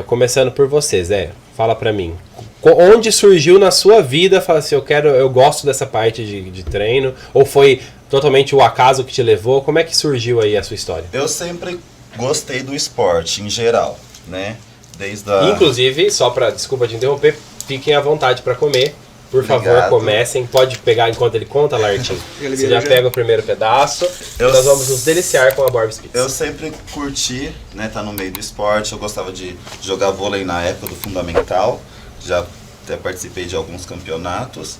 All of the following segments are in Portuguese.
Começando por você, Zé, fala pra mim. Onde surgiu na sua vida, fala assim, eu gosto dessa parte de treino, ou foi totalmente o acaso que te levou? Como é que surgiu aí a sua história? Eu sempre gostei do esporte em geral, né? Desde a... Inclusive, desculpa te interromper, fiquem à vontade pra comer. Por favor, Obrigado. comecem. Pode pegar enquanto ele conta, Lartin. Você já pega o primeiro pedaço. Nós vamos nos deliciar com a Borbs Pizza. Eu sempre curti, né, tá no meio do esporte. Eu gostava de jogar vôlei na época do fundamental. Já até participei de alguns campeonatos.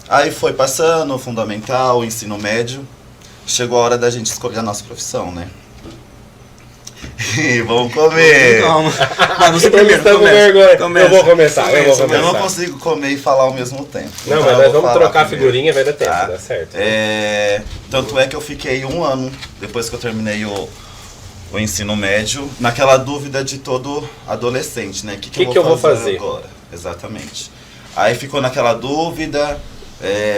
Aí foi passando o fundamental, o ensino médio. Chegou a hora da gente escolher a nossa profissão, né? E vamos comer! Mas você primeiro, começa. Eu vou começar. Eu não consigo comer e falar ao mesmo tempo. Não, então mas nós vamos trocar figurinha, vai dar tempo, tá? Dá certo. Tanto é que eu fiquei 1 ano, depois que eu terminei o ensino médio, naquela dúvida de todo adolescente, né? O que eu vou fazer agora? Exatamente. Aí ficou naquela dúvida,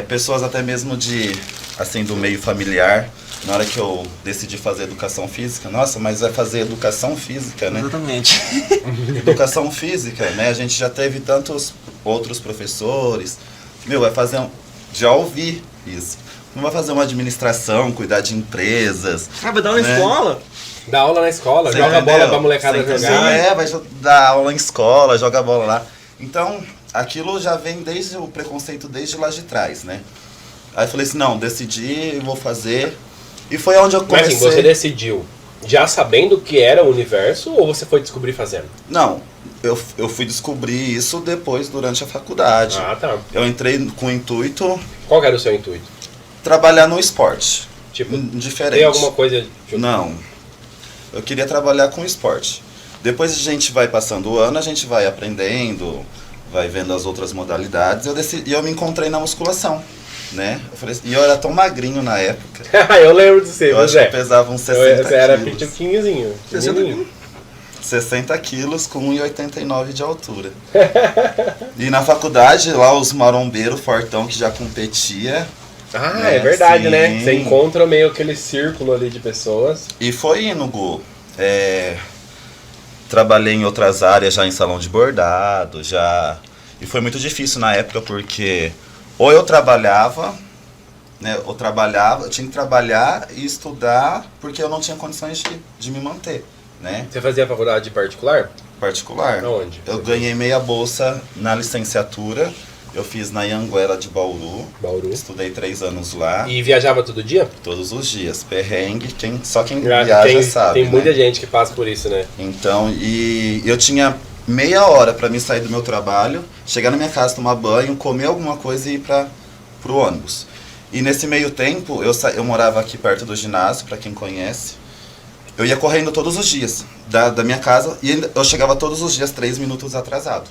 pessoas até mesmo do meio familiar. Na hora que eu decidi fazer educação física, nossa, mas vai fazer educação física, né? Exatamente. Educação física, né? A gente já teve tantos outros professores. Vai fazer já ouvi isso. Não vai fazer uma administração, cuidar de empresas. Vai dar aula na escola? Dá aula na escola, joga bola pra molecada jogar. Vai dar aula em escola, joga bola lá. Então, aquilo já vem desde o preconceito, desde lá de trás, né? Aí eu falei assim, não, decidi, vou fazer. E foi onde eu comecei. Mas assim, você decidiu já sabendo o que era o universo ou você foi descobrir fazendo? Não, eu fui descobrir isso depois, durante a faculdade. Ah, tá. Eu entrei com o intuito... Qual era o seu intuito? Trabalhar no esporte. Tipo, diferente. Tem alguma coisa... Não, eu queria trabalhar com esporte. Depois a gente vai passando o ano, a gente vai aprendendo, vai vendo as outras modalidades. E eu me encontrei na musculação. Né? E eu era tão magrinho na época. Eu lembro de você, eu acho que eu pesava uns 60 quilos. Você era pituquinhozinho. 60 quilos com 1,89 de altura. E na faculdade, lá os marombeiros fortão que já competia. Ah, né? É verdade, Sim. né? Você encontra meio aquele círculo ali de pessoas. E foi indo, Gu. Trabalhei em outras áreas, já em salão de bordado, E foi muito difícil na época, porque... Ou eu trabalhava, né? Eu tinha que trabalhar e estudar, porque eu não tinha condições de me manter, né? Você fazia faculdade particular? Particular. Aonde? Eu ganhei meia bolsa na licenciatura. Eu fiz na Anhanguera de Bauru. Estudei 3 anos lá. E viajava todo dia? Todos os dias. Perrengue, só quem viaja sabe. Tem muita gente que passa por isso, né? Então, e eu tinha meia hora para mim sair do meu trabalho, chegar na minha casa, tomar banho, comer alguma coisa e ir pro ônibus. E nesse meio tempo, eu morava aqui perto do ginásio, para quem conhece. Eu ia correndo todos os dias da minha casa e eu chegava todos os dias 3 minutos atrasado.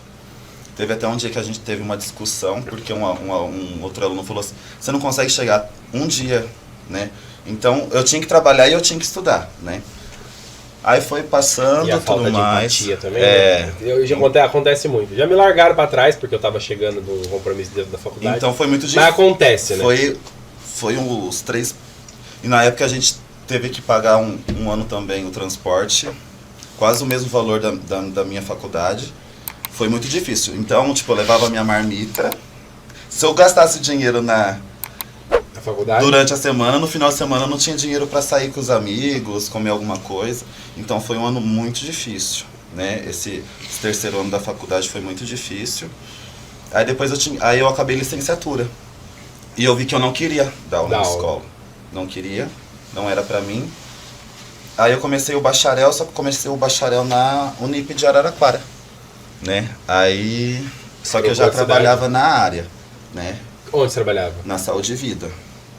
Teve até um dia que a gente teve uma discussão, porque um outro aluno falou assim, você não consegue chegar um dia, né? Então, eu tinha que trabalhar e eu tinha que estudar, né? Aí foi passando, e a falta tudo de mais. empatia também. Acontece muito. Já me largaram pra trás porque eu tava chegando no compromisso dentro da faculdade. Então foi muito difícil. Mas acontece, né? Foi os 3. E na época a gente teve que pagar um ano também o transporte, quase o mesmo valor da minha faculdade. Foi muito difícil. Então, eu levava a minha marmita. Se eu gastasse dinheiro na faculdade? Durante a semana, no final de semana eu não tinha dinheiro para sair com os amigos, comer alguma coisa. Então foi um ano muito difícil, né? Esse terceiro ano da faculdade foi muito difícil. Aí depois eu acabei licenciatura. E eu vi que eu não queria dar aula na escola. Não queria, não era para mim. Aí eu comecei o bacharel, só que comecei o bacharel na Unip de Araraquara, né? Aí só que eu já trabalhava na área, né? Onde você trabalhava? Na Saúde e Vida.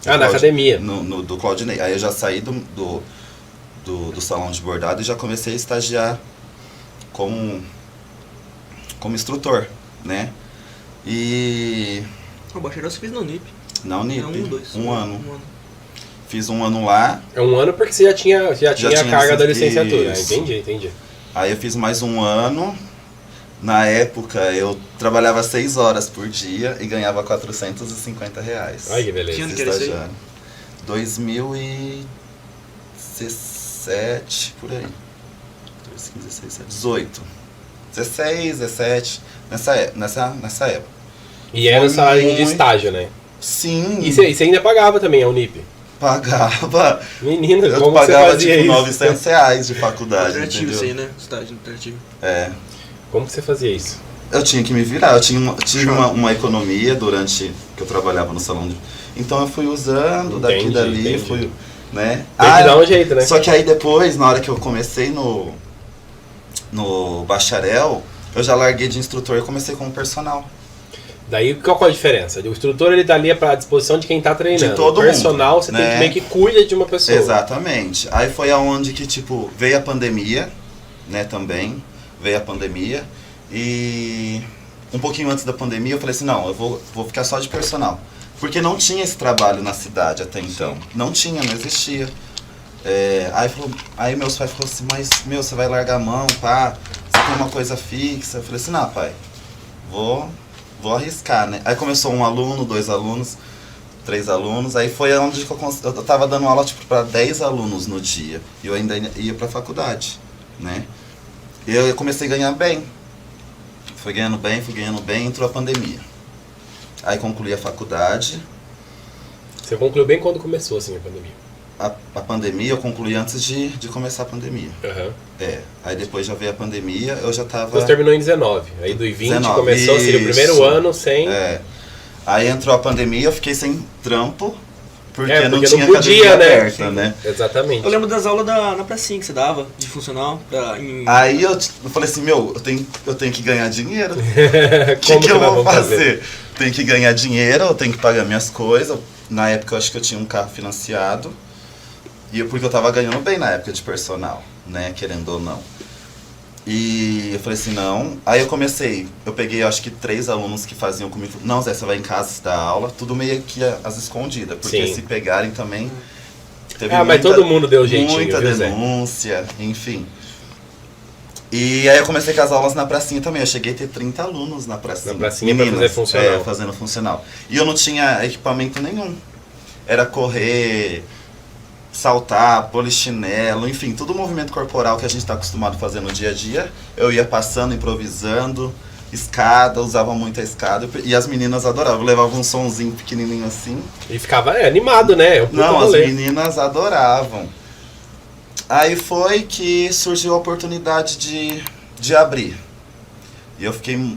Na academia? Do Claudinei. Aí eu já saí do salão de bordado e já comecei a estagiar como instrutor, né? E... O bacharel você fez na Unip. Na Unip. Um ano. Fiz 1 ano lá. É 1 ano porque você já tinha a carga da licenciatura. Entendi. Aí eu fiz mais 1 ano. Na época, eu trabalhava 6 horas por dia e ganhava R$450. Ai, que beleza. Que ano que era isso aí? 2017, por aí. 14, 15, 16, 17, 18. 16, 17, nessa época. E era Foi salário de muito- estágio, né? Sim, E você ainda pagava também a Unip? pagava. Menina, Eu como você pagava fazia tipo isso? R$ 900 de faculdade, Alternativo isso aí, entendeu? né? Estágio alternativo. É. Como que você fazia isso? Eu tinha que me virar, eu tive uma economia durante que eu trabalhava no salão de... Então eu fui usando daqui e Entendi, dali, entendi. fui, né? Tem que dar um jeito, né? Só que aí depois, na hora que eu comecei no bacharel, eu já larguei de instrutor e comecei como personal. Daí qual que é a diferença? O instrutor ele tá ali à disposição de quem tá treinando. De todo o personal mundo, você né? tem que meio que cuida de uma pessoa. Exatamente. Aí foi aonde que, tipo, veio a pandemia, né, também. Veio a pandemia. E um pouquinho antes da pandemia eu falei assim, não, eu vou ficar só de personal. Porque não tinha esse trabalho na cidade até então. Não tinha, não existia. Aí meus pais falaram assim, mas, meu, você vai largar a mão, pá, você tem uma coisa fixa. Eu falei assim, não, pai, vou arriscar, né? Aí começou 1 aluno, 2 alunos, 3 alunos, aí foi onde que eu tava dando aula tipo para 10 alunos no dia. E eu ainda ia pra faculdade, né? E eu comecei a ganhar bem. Fui ganhando bem, entrou a pandemia. Aí concluí a faculdade. Você concluiu bem quando começou assim a pandemia. A pandemia eu concluí antes de começar a pandemia. Aham. Aí depois já veio a pandemia, eu já tava... Então você terminou em 19. Aí do 20 19, começou, seria o primeiro isso. ano sem... Aí entrou a pandemia, eu fiquei sem trampo, porque, porque não não tinha podia, academia né? aberta, né? Exatamente. Eu lembro das aulas na pracinha que você dava, de funcional. Aí eu falei assim, meu, eu tenho que ganhar dinheiro. O Como que eu nós vou vamos fazer? Tenho que ganhar dinheiro, eu tenho que pagar minhas coisas. Na época eu acho que eu tinha um carro financiado. Porque eu tava ganhando bem na época de personal, né? Querendo ou não. E eu falei assim, não. Aí eu peguei acho que 3 alunos que faziam comigo. Não, Zé, você vai em casa, você dá aula. Tudo meio que às escondidas. Porque Sim. se pegarem também... Teve mas todo mundo deu jeitinho, muita viu, Zé? denúncia, enfim. E aí eu comecei com as aulas na pracinha também. Eu cheguei a ter 30 alunos na pracinha. Na pracinha pra fazer funcional. Fazendo funcional. E eu não tinha equipamento nenhum. Era correr, saltar, polichinelo, enfim, todo o movimento corporal que a gente está acostumado a fazer no dia a dia. Eu ia passando, improvisando, escada, usava muito a escada. E as meninas adoravam. Eu levava um sonzinho pequenininho assim. E ficava animado, né? Não, as meninas adoravam. Aí foi que surgiu a oportunidade de abrir. E eu fiquei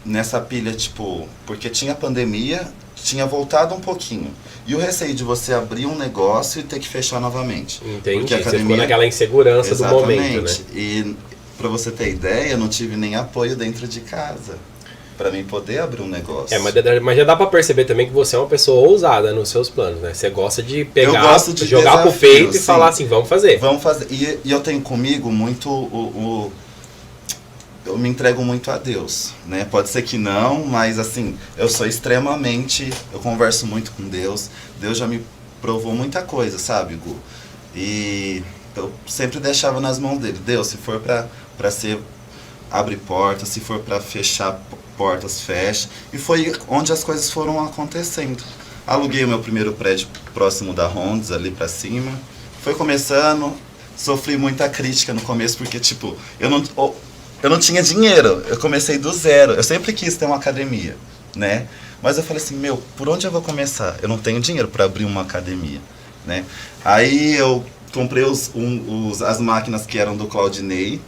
nessa pilha, tipo, porque tinha pandemia, tinha voltado um pouquinho. E o receio de você abrir um negócio e ter que fechar novamente. Entendi, Porque a você ficou naquela insegurança do momento, né? E pra você ter ideia, eu não tive nem apoio dentro de casa pra mim poder abrir um negócio. Mas já dá pra perceber também que você é uma pessoa ousada nos seus planos, né? Você gosta de pegar, Eu gosto de jogar pro desafio, peito e sim. falar assim, vamos fazer. Vamos fazer. E eu tenho comigo muito eu me entrego muito a Deus, né? Pode ser que não, mas assim, eu converso muito com Deus. Deus já me provou muita coisa, sabe, Gu? E eu sempre deixava nas mãos dele. Deus, se for pra ser, abre portas, se for pra fechar portas, fecha. E foi onde as coisas foram acontecendo. Aluguei o meu primeiro prédio próximo da Rondes, ali pra cima. Foi começando, sofri muita crítica no começo, porque tipo, eu não tinha dinheiro, eu comecei do zero. Eu sempre quis ter uma academia, né? Mas eu falei assim, meu, por onde eu vou começar? Eu não tenho dinheiro para abrir uma academia, né? Aí eu comprei as máquinas que eram do Claudinei.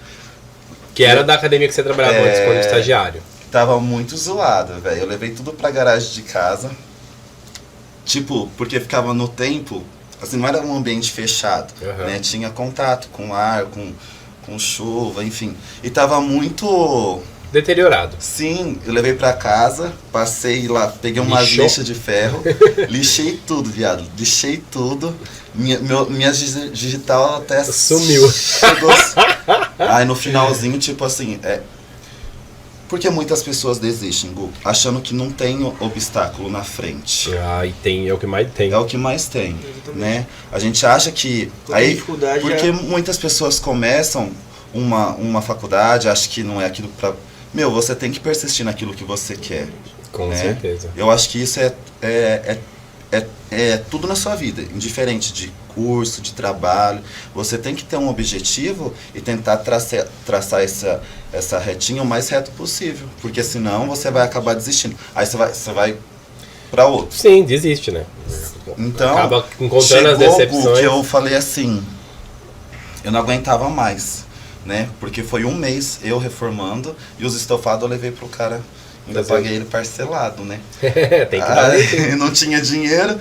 Que era da academia que você trabalhava antes, quando estagiário. Tava muito zoado, velho. Eu levei tudo pra garagem de casa. Tipo, porque ficava no tempo, assim, não era um ambiente fechado, né? Tinha contato com ar, com chuva, enfim. E tava muito... deteriorado. Sim, eu levei pra casa, passei lá, peguei uma lixa de ferro, lixei tudo, viado. Lixei tudo. Minha digital até sumiu. Chegou. Aí no finalzinho, tipo assim, porque muitas pessoas desistem, Gu, achando que não tem obstáculo na frente. É o que mais tem. É o que mais tem, né? A gente acha que... Aí, dificuldade porque muitas pessoas começam uma faculdade, acham que não é aquilo pra... Meu, você tem que persistir naquilo que você quer. Com né? certeza. Eu acho que isso é é tudo na sua vida, indiferente de curso, de trabalho. Você tem que ter um objetivo e tentar traçar essa retinha o mais reto possível, porque senão você vai acabar desistindo. Aí você vai para outro. Sim, desiste, né? Então, acaba encontrando as chegou o decepções. que eu falei assim, eu não aguentava mais, né? Porque foi um mês eu reformando e os estofados eu levei pro cara, ainda paguei ele parcelado, né? Tem que dar um Não tinha dinheiro,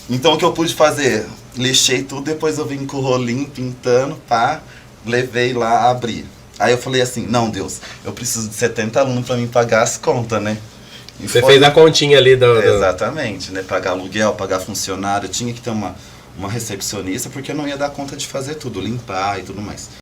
então o que eu pude fazer? Lixei tudo, depois eu vim com o rolinho pintando, pá, levei lá, abri. Aí eu falei assim, não, Deus, eu preciso de 70 alunos para mim pagar as contas, né? E Você foi- fez a continha ali do... Exatamente, né? Pagar aluguel, pagar funcionário, tinha que ter uma recepcionista, porque eu não ia dar conta de fazer tudo, limpar e tudo mais.